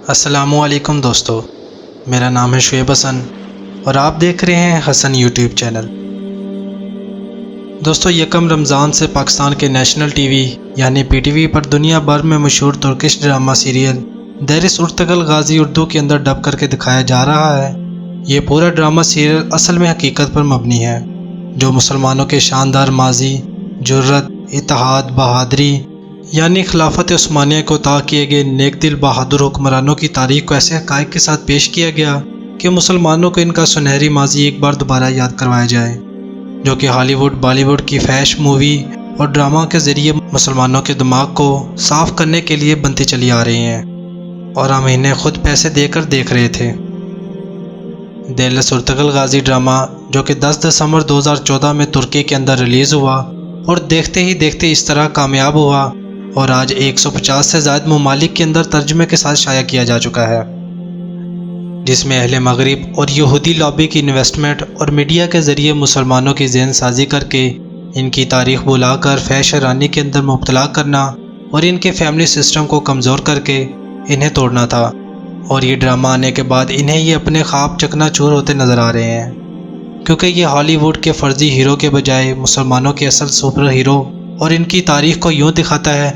السلام علیکم دوستو، میرا نام ہے شعیب حسن اور آپ دیکھ رہے ہیں حسن یوٹیوب چینل۔ دوستو، یکم رمضان سے پاکستان کے نیشنل ٹی وی یعنی پی ٹی وی پر دنیا بھر میں مشہور Turkish drama serial دیرس Ertugrul Ghazi Urdu کے اندر ڈب کر کے دکھایا جا رہا ہے۔ یہ پورا ڈرامہ سیریل اصل میں حقیقت پر مبنی ہے، جو مسلمانوں کے شاندار ماضی، جرت، اتحاد، بہادری یعنی خلافت عثمانیہ کو عطا کیے گئے نیک دل بہادر حکمرانوں کی تاریخ کو ایسے حقائق کے ساتھ پیش کیا گیا کہ مسلمانوں کو ان کا سنہری ماضی ایک بار دوبارہ یاد کروایا جائے، جو کہ ہالی ووڈ، بالی ووڈ کی فحش مووی اور ڈرامہ کے ذریعے مسلمانوں کے دماغ کو صاف کرنے کے لیے بنتی چلی آ رہی ہیں، اور ہم انہیں خود پیسے دے کر دیکھ رہے تھے۔ دیرس ارطغرل غازی ڈرامہ، جو کہ 10 دسمبر 2014 میں ترکی کے اندر ریلیز ہوا اور دیکھتے ہی دیکھتے اس طرح کامیاب ہوا اور آج 150 سے زائد ممالک کے اندر ترجمے کے ساتھ شائع کیا جا چکا ہے، جس میں اہل مغرب اور یہودی لابی کی انویسٹمنٹ اور میڈیا کے ذریعے مسلمانوں کی ذہن سازی کر کے ان کی تاریخ بھلا کر فحش رانی کے اندر مبتلا کرنا اور ان کے فیملی سسٹم کو کمزور کر کے انہیں توڑنا تھا، اور یہ ڈرامہ آنے کے بعد انہیں یہ اپنے خواب چکنا چور ہوتے نظر آ رہے ہیں، کیونکہ یہ ہالی ووڈ کے فرضی ہیرو کے بجائے مسلمانوں کے اصل سپر ہیرو اور ان کی تاریخ کو یوں دکھاتا ہے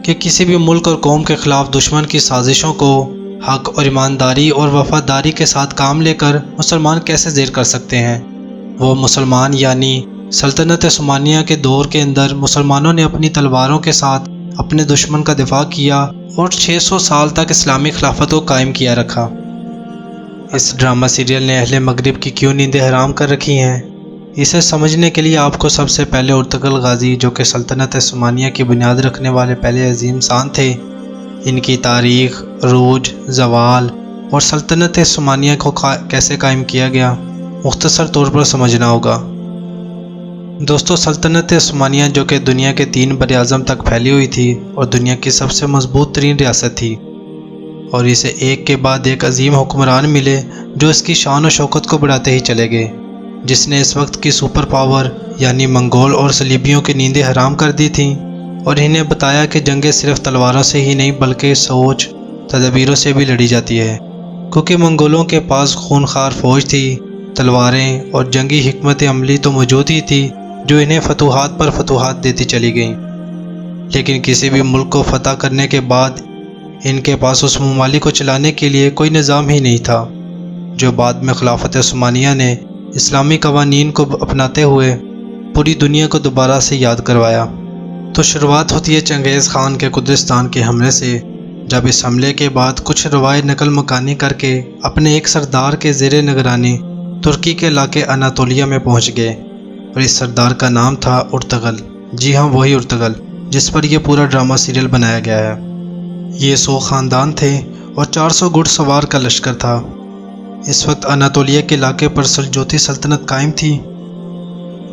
کہ کسی بھی ملک اور قوم کے خلاف دشمن کی سازشوں کو حق اور ایمانداری اور وفاداری کے ساتھ کام لے کر مسلمان کیسے زیر کر سکتے ہیں۔ وہ مسلمان یعنی سلطنت عثمانیہ کے دور کے اندر مسلمانوں نے اپنی تلواروں کے ساتھ اپنے دشمن کا دفاع کیا اور 600 سال تک اسلامی خلافت کو قائم کیا رکھا۔ اس ڈرامہ سیریل نے اہل مغرب کی کیوں نیندیں حرام کر رکھی ہیں، اسے سمجھنے کے لیے آپ کو سب سے پہلے ارطغرل غازی، جو کہ سلطنت عثمانیہ کی بنیاد رکھنے والے پہلے عظیم انسان تھے، ان کی تاریخ، عروج، زوال اور سلطنت عثمانیہ کو کیسے قائم کیا گیا، مختصر طور پر سمجھنا ہوگا۔ دوستو، سلطنت عثمانیہ، جو کہ دنیا کے 3 براعظم تک پھیلی ہوئی تھی اور دنیا کی سب سے مضبوط ترین ریاست تھی، اور اسے ایک کے بعد ایک عظیم حکمران ملے جو اس کی شان و شوکت کو بڑھاتے ہی چلے گئے، جس نے اس وقت کی سپر پاور یعنی منگول اور صلیبیوں کی نیندیں حرام کر دی تھیں، اور انہیں بتایا کہ جنگیں صرف تلواروں سے ہی نہیں بلکہ سوچ، تدبیروں سے بھی لڑی جاتی ہے، کیونکہ منگولوں کے پاس خونخوار فوج تھی، تلواریں اور جنگی حکمت عملی تو موجود ہی تھی جو انہیں فتوحات پر فتوحات دیتی چلی گئیں، لیکن کسی بھی ملک کو فتح کرنے کے بعد ان کے پاس اس ممالک کو چلانے کے لیے کوئی نظام ہی نہیں تھا، جو بعد میں خلافت عثمانیہ نے اسلامی قوانین کو اپناتے ہوئے پوری دنیا کو دوبارہ سے یاد کروایا۔ تو شروعات ہوتی ہے چنگیز خان کے قدرستان کے حملے سے، جب اس حملے کے بعد کچھ روایت نقل مکانی کر کے اپنے ایک سردار کے زیر نگرانی ترکی کے علاقے اناطولیہ میں پہنچ گئے، اور اس سردار کا نام تھا ارطغرل۔ جی ہاں، وہی ارطغرل جس پر یہ پورا ڈرامہ سیریل بنایا گیا ہے۔ یہ 100 خاندان تھے اور 400 گھڑ سوار کا لشکر تھا۔ اس وقت اناطولیہ کے علاقے پر سلجوقی سلطنت قائم تھی،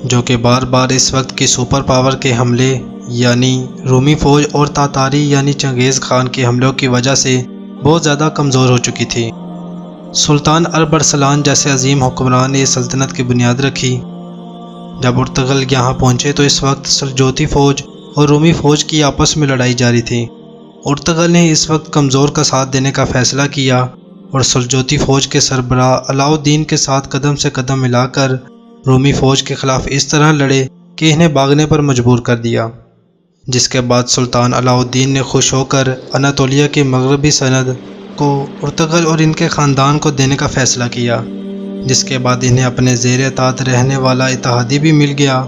جو کہ بار بار اس وقت کی سپر پاور کے حملے یعنی رومی فوج اور تاتاری یعنی چنگیز خان کے حملوں کی وجہ سے بہت زیادہ کمزور ہو چکی تھی۔ سلطان الپ ارسلان جیسے عظیم حکمران نے اس سلطنت کی بنیاد رکھی۔ جب ارطغرل یہاں پہنچے تو اس وقت سلجوقی فوج اور رومی فوج کی آپس میں لڑائی جاری تھی۔ ارطغرل نے اس وقت کمزور کا ساتھ دینے کا فیصلہ کیا اور سلجوقی فوج کے سربراہ علاء الدین کے ساتھ قدم سے قدم ملا کر رومی فوج کے خلاف اس طرح لڑے کہ انہیں بھاگنے پر مجبور کر دیا، جس کے بعد سلطان علاء الدین نے خوش ہو کر اناطولیہ کی مغربی سند کو ارطغرل اور ان کے خاندان کو دینے کا فیصلہ کیا، جس کے بعد انہیں اپنے زیر اطاعت رہنے والا اتحادی بھی مل گیا۔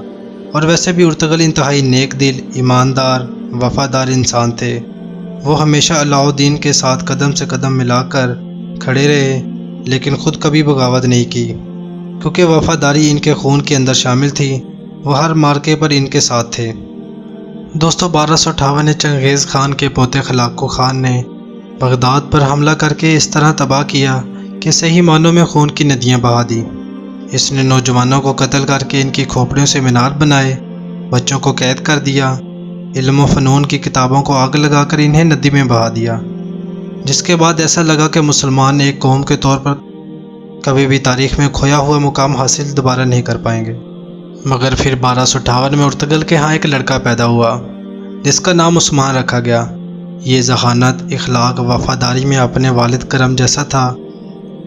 اور ویسے بھی ارطغرل انتہائی نیک دل، ایماندار، وفادار انسان تھے۔ وہ ہمیشہ علاء الدین کے ساتھ قدم سے قدم ملا کر کھڑے رہے، لیکن خود کبھی بغاوت نہیں کی، کیونکہ وفاداری ان کے خون کے اندر شامل تھی۔ وہ ہر مارکے پر ان کے ساتھ تھے۔ دوستو، 1258 میں چنگیز خان کے پوتے خلاقو خان نے بغداد پر حملہ کر کے اس طرح تباہ کیا کہ صحیح معنوں میں خون کی ندیاں بہا دی۔ اس نے نوجوانوں کو قتل کر کے ان کی کھوپڑیوں سے مینار بنائے، بچوں کو قید کر دیا، علم و فنون کی کتابوں کو آگ لگا کر انہیں ندی میں بہا دیا، جس کے بعد ایسا لگا کہ مسلمان ایک قوم کے طور پر کبھی بھی تاریخ میں کھویا ہوا مقام حاصل دوبارہ نہیں کر پائیں گے۔ مگر پھر 1258 میں ارطغرل کے ہاں ایک لڑکا پیدا ہوا جس کا نام عثمان رکھا گیا۔ یہ ذہانت، اخلاق، وفاداری میں اپنے والد کرم جیسا تھا۔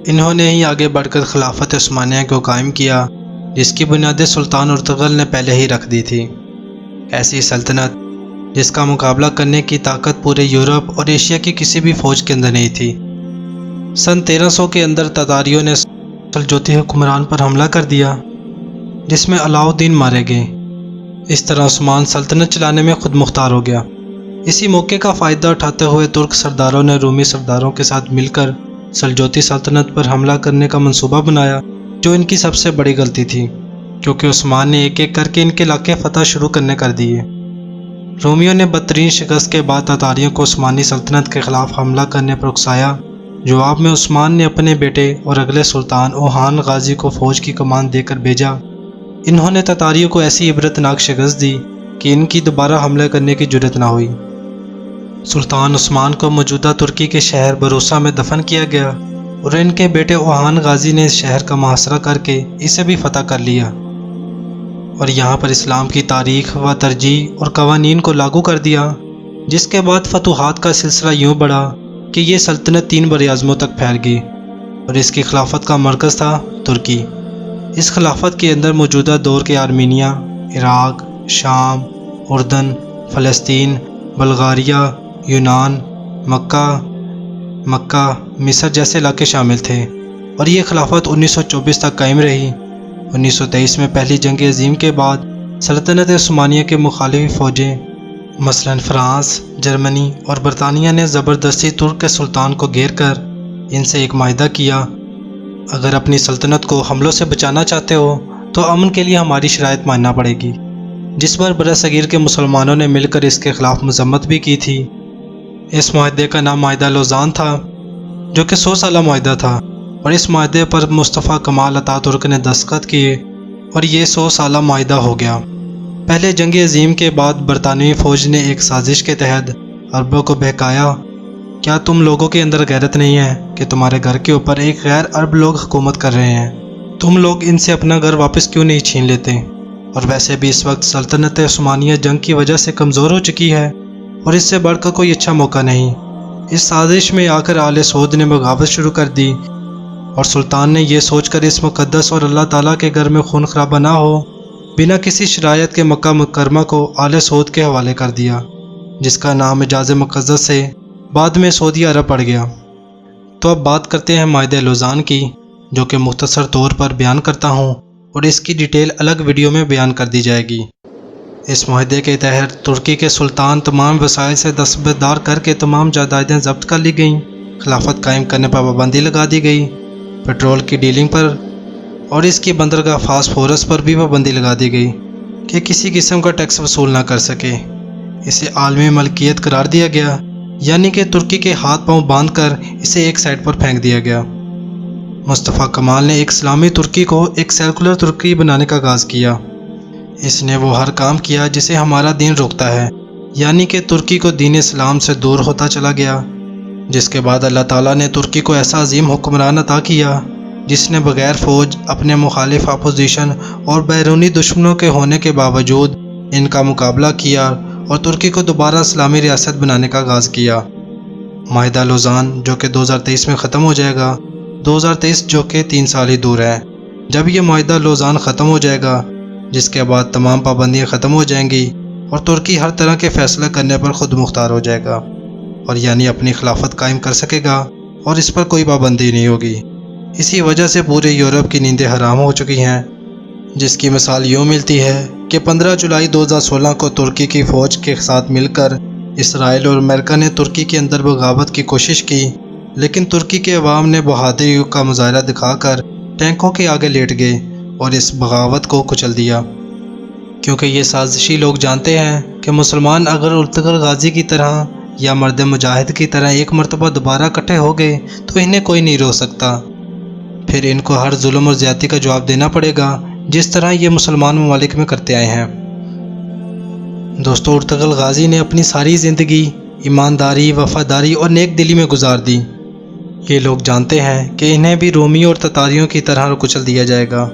انہوں نے ہی آگے بڑھ کر خلافت عثمانیہ کو قائم کیا، جس کی بنیادیں سلطان ارطغرل نے پہلے ہی رکھ دی تھی۔ ایسی سلطنت جس کا مقابلہ کرنے کی طاقت پورے یورپ اور ایشیا کی کسی بھی فوج کے اندر نہیں تھی۔ سن 1300 کے اندر تتاریوں نے سلجوقی حکمران پر حملہ کر دیا، جس میں علاؤ الدین مارے گئے۔ اس طرح عثمان سلطنت چلانے میں خود مختار ہو گیا۔ اسی موقع کا فائدہ اٹھاتے ہوئے ترک سرداروں نے رومی سرداروں کے ساتھ مل کر سلجوقی سلطنت پر حملہ کرنے کا منصوبہ بنایا، جو ان کی سب سے بڑی غلطی تھی، کیونکہ عثمان نے ایک ایک کر کے ان کے علاقے فتح شروع کرنے کر دیے۔ رومیوں نے بدترین شکست کے بعد تتاریوں کو عثمانی سلطنت کے خلاف حملہ کرنے پر اکسایا۔ جواب میں عثمان نے اپنے بیٹے اور اگلے سلطان اوہان غازی کو فوج کی کمان دے کر بھیجا۔ انہوں نے تتاریوں کو ایسی عبرتناک شکست دی کہ ان کی دوبارہ حملہ کرنے کی جرت نہ ہوئی۔ سلطان عثمان کو موجودہ ترکی کے شہر بروسا میں دفن کیا گیا اور ان کے بیٹے اوہان غازی نے اس شہر کا محاصرہ کر کے اسے بھی فتح کر لیا اور یہاں پر اسلام کی تاریخ و ترجیح اور قوانین کو لاگو کر دیا، جس کے بعد فتوحات کا سلسلہ یوں بڑھا کہ یہ سلطنت 3 براعظموں تک پھیل گئی اور اس کی خلافت کا مرکز تھا ترکی۔ اس خلافت کے اندر موجودہ دور کے آرمینیا، عراق، شام، اردن، فلسطین، بلغاریہ، یونان، مکہ، مصر جیسے علاقے شامل تھے، اور یہ خلافت 1924 تک قائم رہی۔ 1923 میں پہلی جنگ عظیم کے بعد سلطنت عثمانیہ کے مخالف فوجیں مثلا فرانس، جرمنی اور برطانیہ نے زبردستی ترک کے سلطان کو گھیر کر ان سے ایک معاہدہ کیا، اگر اپنی سلطنت کو حملوں سے بچانا چاہتے ہو تو امن کے لیے ہماری شرائط ماننا پڑے گی، جس پر برصغیر کے مسلمانوں نے مل کر اس کے خلاف مذمت بھی کی تھی۔ اس معاہدے کا نام معاہدہ لوزان تھا، جو کہ 100 سالہ معاہدہ تھا، اور اس معاہدے پر مصطفیٰ کمال اتا ترک نے دستخط کیے اور یہ 100 سالہ معاہدہ ہو گیا۔ پہلے جنگ عظیم کے بعد برطانوی فوج نے ایک سازش کے تحت عربوں کو بہکایا، کیا تم لوگوں کے اندر غیرت نہیں ہے کہ تمہارے گھر کے اوپر ایک غیر عرب لوگ حکومت کر رہے ہیں؟ تم لوگ ان سے اپنا گھر واپس کیوں نہیں چھین لیتے؟ اور ویسے بھی اس وقت سلطنت عثمانیہ جنگ کی وجہ سے کمزور ہو چکی ہے اور اس سے بڑھ کر کوئی اچھا موقع نہیں۔ اس سازش میں آ کر آل سعود نے بغاوت شروع کر دی اور سلطان نے یہ سوچ کر اس مقدس اور اللہ تعالیٰ کے گھر میں خون خرابہ نہ ہو، بنا کسی شرائط کے مکہ مکرمہ کو آل سعود کے حوالے کر دیا، جس کا نام حجاز مقدس سے بعد میں سعودی عرب پڑ گیا۔ تو اب بات کرتے ہیں معاہدہ لوزان کی، جو کہ مختصر طور پر بیان کرتا ہوں اور اس کی ڈیٹیل الگ ویڈیو میں بیان کر دی جائے گی۔ اس معاہدے کے تحت ترکی کے سلطان تمام وسائل سے دستبردار کر کے تمام جائیدادیں ضبط کر لی گئیں، خلافت قائم کرنے پر پابندی لگا دی گئی، پیٹرول کی ڈیلنگ پر اور اس کی بندرگاہ فاسفورس پر بھی پابندی لگا دی گئی کہ کسی قسم کا ٹیکس وصول نہ کر سکے۔ اسے عالمی ملکیت قرار دیا گیا، یعنی کہ ترکی کے ہاتھ پاؤں باندھ کر اسے ایک سائڈ پر پھینک دیا گیا۔ مصطفیٰ کمال نے ایک اسلامی ترکی کو ایک سیکولر ترکی بنانے کا آغاز کیا۔ اس نے وہ ہر کام کیا جسے ہمارا دین روکتا ہے، یعنی کہ ترکی کو دین اسلام سے دور ہوتا چلا گیا، جس کے بعد اللہ تعالیٰ نے ترکی کو ایسا عظیم حکمران عطا کیا جس نے بغیر فوج، اپنے مخالف اپوزیشن اور بیرونی دشمنوں کے ہونے کے باوجود ان کا مقابلہ کیا اور ترکی کو دوبارہ اسلامی ریاست بنانے کا آغاز کیا۔ معاہدہ لوزان جو کہ 2023 میں ختم ہو جائے گا، 2023 جو کہ 3 سال ہی دور ہے، جب یہ معاہدہ لوزان ختم ہو جائے گا، جس کے بعد تمام پابندیاں ختم ہو جائیں گی اور ترکی ہر طرح کے فیصلہ کرنے پر خود مختار ہو جائے گا، اور یعنی اپنی خلافت قائم کر سکے گا اور اس پر کوئی پابندی نہیں ہوگی۔ اسی وجہ سے پورے یورپ کی نیندیں حرام ہو چکی ہیں، جس کی مثال یوں ملتی ہے کہ 15 جولائی 2016 کو ترکی کی فوج کے ساتھ مل کر اسرائیل اور امریکہ نے ترکی کے اندر بغاوت کی کوشش کی، لیکن ترکی کے عوام نے بہادری کا مظاہرہ دکھا کر ٹینکوں کے آگے لیٹ گئے اور اس بغاوت کو کچل دیا، کیونکہ یہ سازشی لوگ جانتے ہیں کہ مسلمان اگر ارطغرل غازی کی طرح یا مرد مجاہد کی طرح ایک مرتبہ دوبارہ اکٹھے ہو گئے تو انہیں کوئی نہیں روک سکتا، پھر ان کو ہر ظلم اور زیادتی کا جواب دینا پڑے گا، جس طرح یہ مسلمان ممالک میں کرتے آئے ہیں۔ دوستو، ارطغرل غازی نے اپنی ساری زندگی ایمانداری، وفاداری اور نیک دلی میں گزار دی۔ یہ لوگ جانتے ہیں کہ انہیں بھی رومیوں اور تتاریوں کی طرح کچل دیا جائے گا،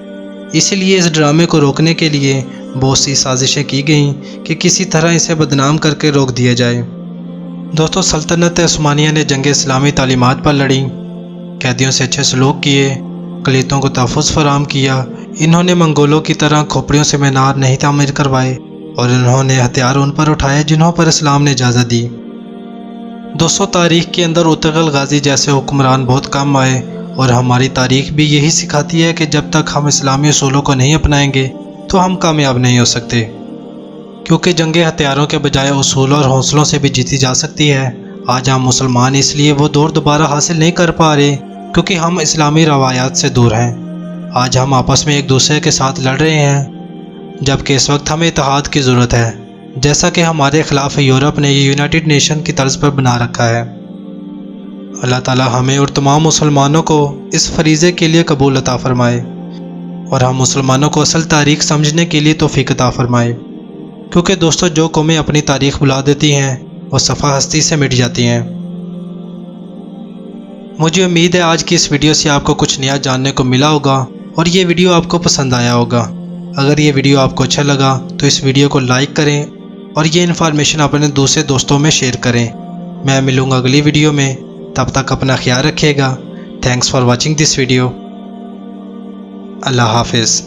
اسی لیے اس ڈرامے کو روکنے کے لیے بہت سی سازشیں کی گئیں کہ کسی طرح اسے بدنام کر کے روک دیا جائے۔ دوستوں سلطنت عثمانیہ نے جنگ اسلامی تعلیمات پر لڑی، قیدیوں سے اچھے سلوک کیے، اقلیتوں کو تحفظ فراہم کیا۔ انہوں نے منگولوں کی طرح کھوپڑیوں سے مینار نہیں تعمیر کروائے، اور انہوں نے ہتھیار ان پر اٹھائے جنہوں پر اسلام نے اجازت دی۔ دوستوں تاریخ کے اندر ارطغرل غازی جیسے حکمران بہت کم آئے، اور ہماری تاریخ بھی یہی سکھاتی ہے کہ جب تک ہم اسلامی اصولوں کو نہیں اپنائیں گے تو ہم کامیاب نہیں ہو سکتے، کیونکہ جنگیں ہتھیاروں کے بجائے اصول اور حوصلوں سے بھی جیتی جا سکتی ہے۔ آج ہم مسلمان اس لیے وہ دور دوبارہ حاصل نہیں کر پا رہے کیونکہ ہم اسلامی روایات سے دور ہیں۔ آج ہم آپس میں ایک دوسرے کے ساتھ لڑ رہے ہیں، جبکہ اس وقت ہمیں اتحاد کی ضرورت ہے، جیسا کہ ہمارے خلاف یورپ نے یہ یونائٹڈ نیشن کی طرز پر بنا رکھا ہے۔ اللہ تعالی ہمیں اور تمام مسلمانوں کو اس فریضے کے لیے قبول عطا فرمائے، اور ہم مسلمانوں کو اصل تاریخ سمجھنے کے لیے توفیق عطا فرمائے، کیونکہ دوستوں جو قومیں اپنی تاریخ بھلا دیتی ہیں وہ صفحہ ہستی سے مٹ جاتی ہیں۔ مجھے امید ہے آج کی اس ویڈیو سے آپ کو کچھ نیا جاننے کو ملا ہوگا اور یہ ویڈیو آپ کو پسند آیا ہوگا۔ اگر یہ ویڈیو آپ کو اچھا لگا تو اس ویڈیو کو لائک کریں اور یہ انفارمیشن اپنے دوسرے دوستوں میں شیئر کریں۔ میں ملوں گا اگلی ویڈیو میں، تب تک اپنا خیال رکھیے گا۔ Thanks for watching this video. اللہ حافظ۔